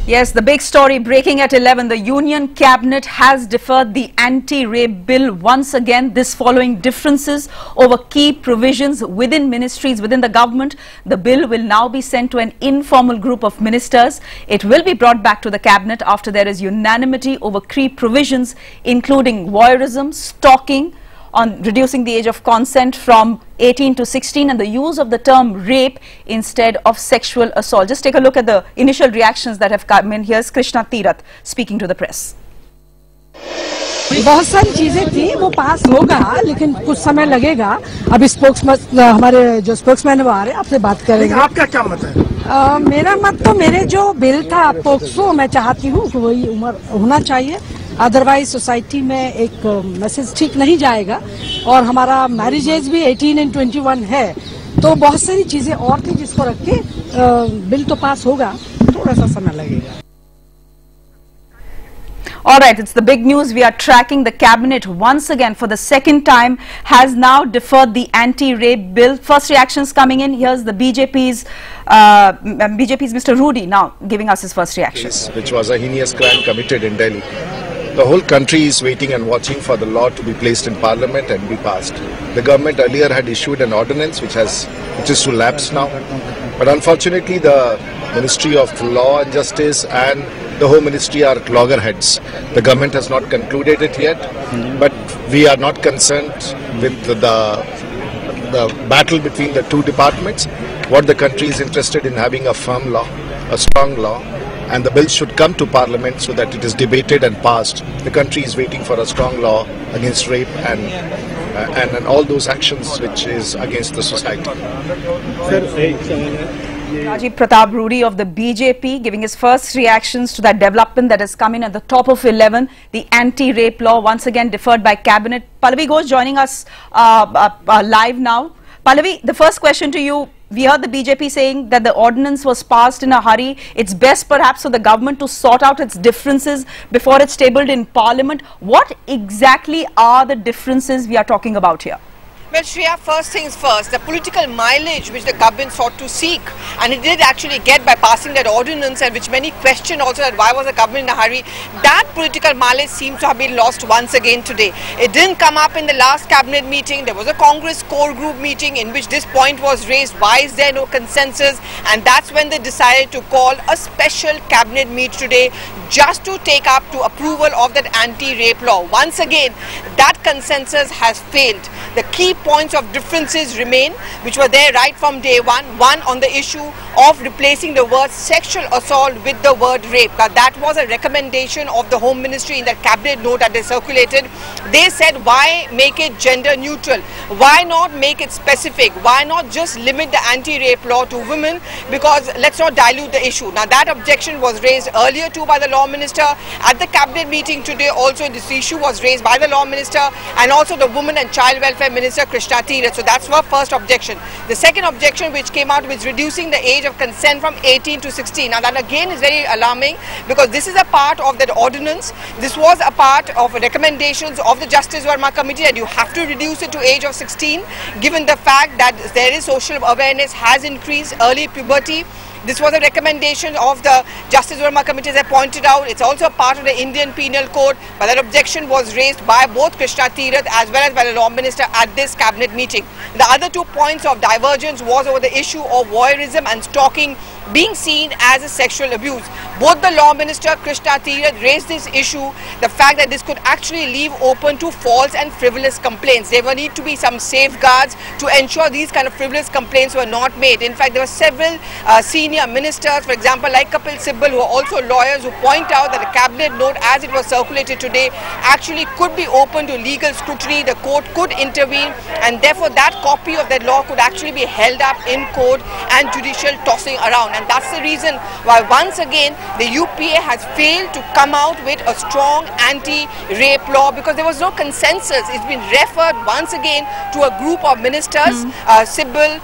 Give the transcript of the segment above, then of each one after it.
Yes, the big story breaking at 11. The Union Cabinet has deferred the anti-rape bill once again, this following differences over key provisions within ministries within the government. The bill will now be sent to an informal group of ministers. It will be brought back to the Cabinet after there is unanimity over key provisions including voyeurism, stalking, on reducing the age of consent from 18 to 16 and the use of the term rape instead of sexual assault. Just take a look at the initial reactions that have come in. Here's Krishna Tirath speaking to the press. बहुत सारी चीजें थी वो पास होगा लेकिन कुछ समय लगेगा। अभी हमारे जो स्पोक्समैन वो आ रहे हैं, आपसे बात करेंगे। आपका क्या मत है? मेरा मत तो मेरे जो बिल था पोक्सो, मैं चाहती हूँ कि वही उम्र होना चाहिए, अदरवाइज सोसाइटी में एक मैसेज ठीक नहीं जाएगा। और हमारा मैरिज एज भी 18 and 21 है, तो बहुत सारी चीजें और थी जिसको रख के बिल तो पास होगा, थोड़ा सा समय लगेगा। All right, it's the big news. We are tracking. The Cabinet once again for the second time has now deferred the anti-rape bill. First reactions coming in. Here's the BJP's Mr. Rudy now giving us his first reactions. Which was a heinous crime committed in Delhi. The whole country is waiting and watching for the law to be placed in Parliament and be passed. The government earlier had issued an ordinance which is to lapse now. But unfortunately, the Ministry of Law and Justice and the Home Ministry are loggerheads. The government has not concluded it yet, but we are not concerned with the battle between the two departments. What the country is interested in having a firm law, a strong law, and the bill should come to Parliament so that it is debated and passed. The country is waiting for a strong law against rape and all those actions which is against the society. Rajiv Pratap Rudy of the BJP giving his first reactions to that development that has come in at the top of 11, the anti-rape law once again deferred by Cabinet. Pallavi Ghosh joining us live now. Pallavi, the first question to you. We heard the BJP saying that the ordinance was passed in a hurry. It's best perhaps for the government to sort out its differences before it's tabled in Parliament. What exactly are the differences we are talking about here? Well, Shreya, first things first, the political mileage which the government sought to seek, and it did actually get by passing that ordinance, and which many questioned also that why was the government in a hurry, that political mileage seems to have been lost once again today. It didn't come up in the last cabinet meeting. There was a Congress core group meeting in which this point was raised. Why is there no consensus? And that's when they decided to call a special cabinet meet today just to take up to approval of that anti-rape law. Once again, that consensus has failed. The key points of differences remain, which were there right from day one. One, on the issue of replacing the word sexual assault with the word rape. Now, that was a recommendation of the Home Ministry in that cabinet note that they circulated. They said, why make it gender neutral? Why not make it specific? Why not just limit the anti-rape law to women? Because let's not dilute the issue. Now, that objection was raised earlier too by the Law Minister. At the cabinet meeting today also, this issue was raised by the Law Minister and also the Women and Child Welfare Minister Krishna Tirath. So that's our first objection. The second objection which came out was reducing the age of consent from 18 to 16. Now that again is very alarming because this is a part of that ordinance. This was a part of recommendations of the Justice Verma Committee that you have to reduce it to age of 16 given the fact that there is social awareness has increased, early puberty. This was a recommendation of the Justice Verma Committee, as I pointed out. It's also a part of the Indian Penal Code, but that objection was raised by both Krishna Tirath as well as by the Law Minister at this cabinet meeting. The other 2 points of divergence was over the issue of voyeurism and stalking being seen as a sexual abuse. Both the Law Minister, Krishna Tirath, raised this issue, the fact that this could actually leave open to false and frivolous complaints. There will need to be some safeguards to ensure these kind of frivolous complaints were not made. In fact, there were several senior ministers, for example, like Kapil Sibal, who are also lawyers, who point out that the cabinet note as it was circulated today actually could be open to legal scrutiny. The court could intervene, and therefore that copy of that law could actually be held up in court and judicial tossing around. And that's the reason why once again the UPA has failed to come out with a strong anti-rape law, because there was no consensus. It's been referred once again to a group of ministers, Sibal,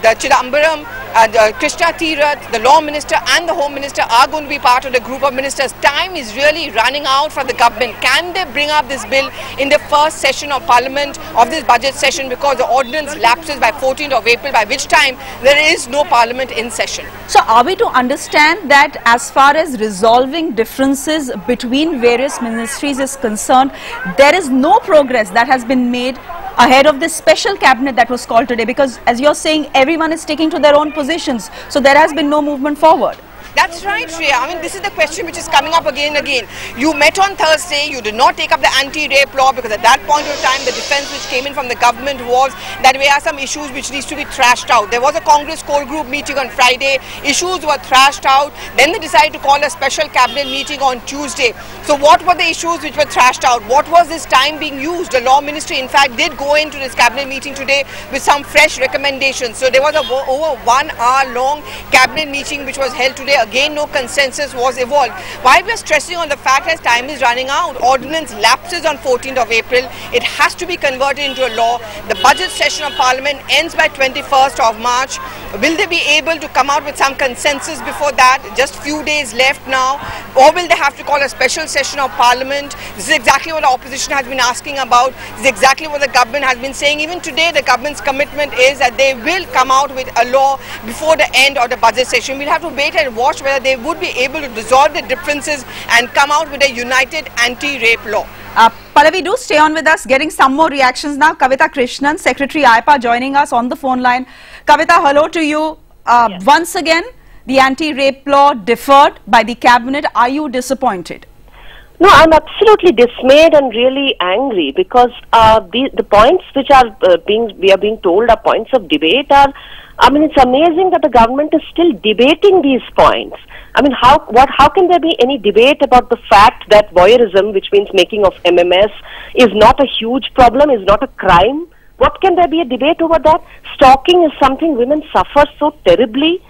the Chidambaram, Krishna Tirath, the law minister and the home minister are going to be part of the group of ministers. Time is really running out for the government. Can they bring up this bill in the first session of parliament of this budget session, because the ordinance lapses by 14th of April, by which time there is no parliament in session. So are we to understand that as far as resolving differences between various ministries is concerned, there is no progress that has been made ahead of this special cabinet that was called today? Because as you're saying, everyone is sticking to their own positions, so there has been no movement forward. That's right, Shreya. I mean, this is the question which is coming up again and again. You met on Thursday, you did not take up the anti-rape law, because at that point of time, the defense which came in from the government was that we have some issues which needs to be thrashed out. There was a Congress core group meeting on Friday, issues were thrashed out, then they decided to call a special cabinet meeting on Tuesday. So what were the issues which were thrashed out? What was this time being used? The law ministry, in fact, did go into this cabinet meeting today with some fresh recommendations. So there was a over 1 hour long cabinet meeting which was held today. Again, no consensus was evolved. Why we are stressing on the fact that time is running out. Ordinance lapses on 14th of April. It has to be converted into a law. The budget session of parliament ends by 21st of March. Will they be able to come out with some consensus before that? Just few days left now. Or will they have to call a special session of parliament? This is exactly what the opposition has been asking about. This is exactly what the government has been saying. Even today, the government's commitment is that they will come out with a law before the end of the budget session. We'll have to wait and watch whether they would be able to resolve the differences and come out with a united anti-rape law. Pallavi, do stay on with us, getting some more reactions now. Kavita Krishnan, Secretary IPA, joining us on the phone line. Kavita, hello to you. Yes. Once again, the anti-rape law deferred by the cabinet. Are you disappointed? No, I'm absolutely dismayed and really angry, because the points which are we are being told are points of debate are, I mean, it's amazing that the government is still debating these points. I mean, how can there be any debate about the fact that voyeurism, which means making of MMS, is not a huge problem, is not a crime? What can there be a debate over that? Stalking is something women suffer so terribly.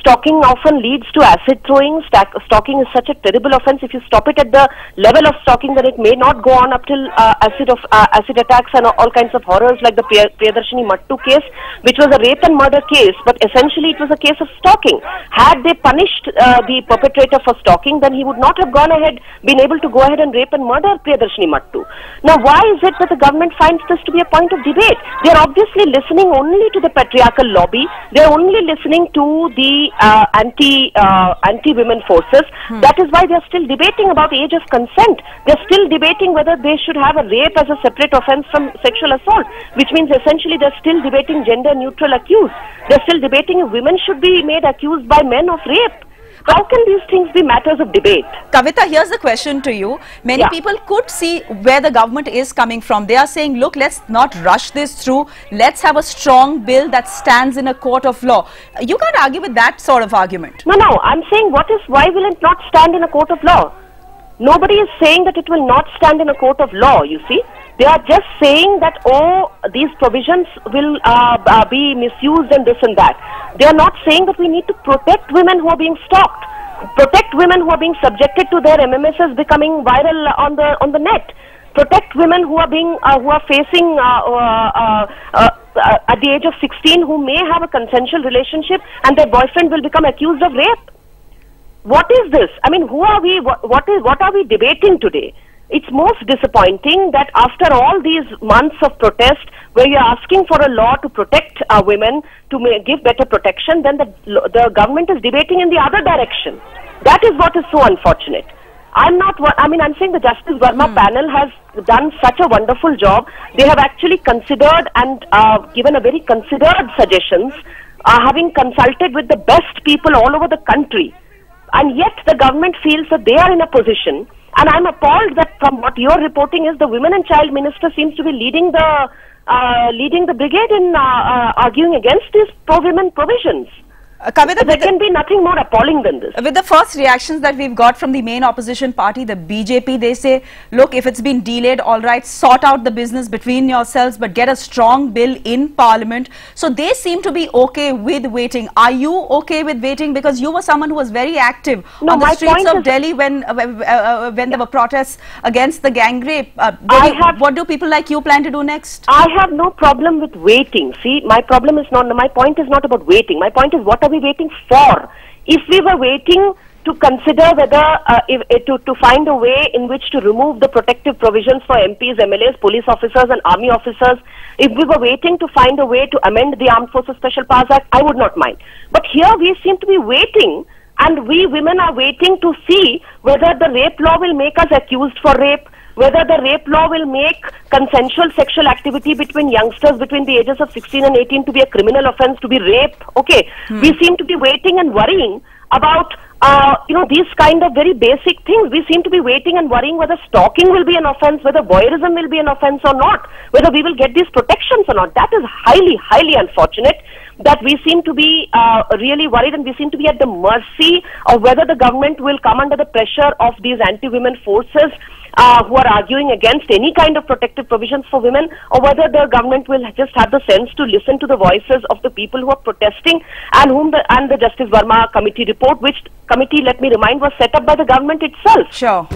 Stalking often leads to acid throwing. Stalking is such a terrible offense. If you stop it at the level of stalking, then it may not go on up till acid attacks and all kinds of horrors, like the Priyadarshini Mattu case, which was a rape and murder case, but essentially it was a case of stalking. Had they punished the perpetrator for stalking, then he would not have been able to go ahead and rape and murder Priyadarshini Mattu. Now, why is it that the government finds this to be a point of debate? They are obviously listening only to the patriarchal lobby. They are only listening to the anti-women forces. That is why they are still debating about age of consent. They are still debating whether they should have a rape as a separate offense from sexual assault, which means essentially they are still debating gender neutral accused. They are still debating if women should be made accused by men of rape. How can these things be matters of debate? Kavita, here's the question to you. Many people could see where the government is coming from. They are saying, look, let's not rush this through. Let's have a strong bill that stands in a court of law. You can't argue with that sort of argument. No, I'm saying why will it not stand in a court of law? Nobody is saying that it will not stand in a court of law, you see. They are just saying that, oh, these provisions will be misused and this and that. They are not saying that we need to protect women who are being stalked, protect women who are being subjected to their MMSs becoming viral on the net, protect women who are facing at the age of 16 who may have a consensual relationship and their boyfriend will become accused of rape. What is this? I mean, who are we? What are we debating today? It's most disappointing that after all these months of protest, where you're asking for a law to protect women, to give better protection, then the government is debating in the other direction. That is what is so unfortunate. I'm saying the Justice Verma panel has done such a wonderful job. They have actually considered and given a very considered suggestions, having consulted with the best people all over the country. And yet the government feels that they are in a position, and I'm appalled that from what you're reporting is the Women and Child Minister seems to be leading the brigade in arguing against these pro-women provisions. Kavita, there can be nothing more appalling than this. With the first reactions that we've got from the main opposition party, the BJP, they say, look, if it's been delayed, all right, sort out the business between yourselves, but get a strong bill in Parliament. So they seem to be okay with waiting. Are you okay with waiting? Because you were someone who was very active on the streets of Delhi when there were protests against the gang rape. What do people like you plan to do next? I have no problem with waiting. See, my point is not about waiting. My point is, what are we waiting for? If we were waiting to consider whether to find a way in which to remove the protective provisions for MPs, MLAs, police officers and army officers, if we were waiting to find a way to amend the Armed Forces Special Powers Act, I would not mind. But here we seem to be waiting, and we women are waiting to see whether the rape law will make us accused for rape, whether the rape law will make consensual sexual activity between youngsters between the ages of 16 and 18 to be a criminal offense, to be rape. Okay, we seem to be waiting and worrying about these kind of very basic things. We seem to be waiting and worrying whether stalking will be an offense, whether voyeurism will be an offense or not, whether we will get these protections or not. That is highly, highly unfortunate that we seem to be really worried, and we seem to be at the mercy of whether the government will come under the pressure of these anti-women forces who are arguing against any kind of protective provisions for women, or whether the government will just have the sense to listen to the voices of the people who are protesting, and the Justice Verma committee report, which committee, let me remind, was set up by the government itself. Sure.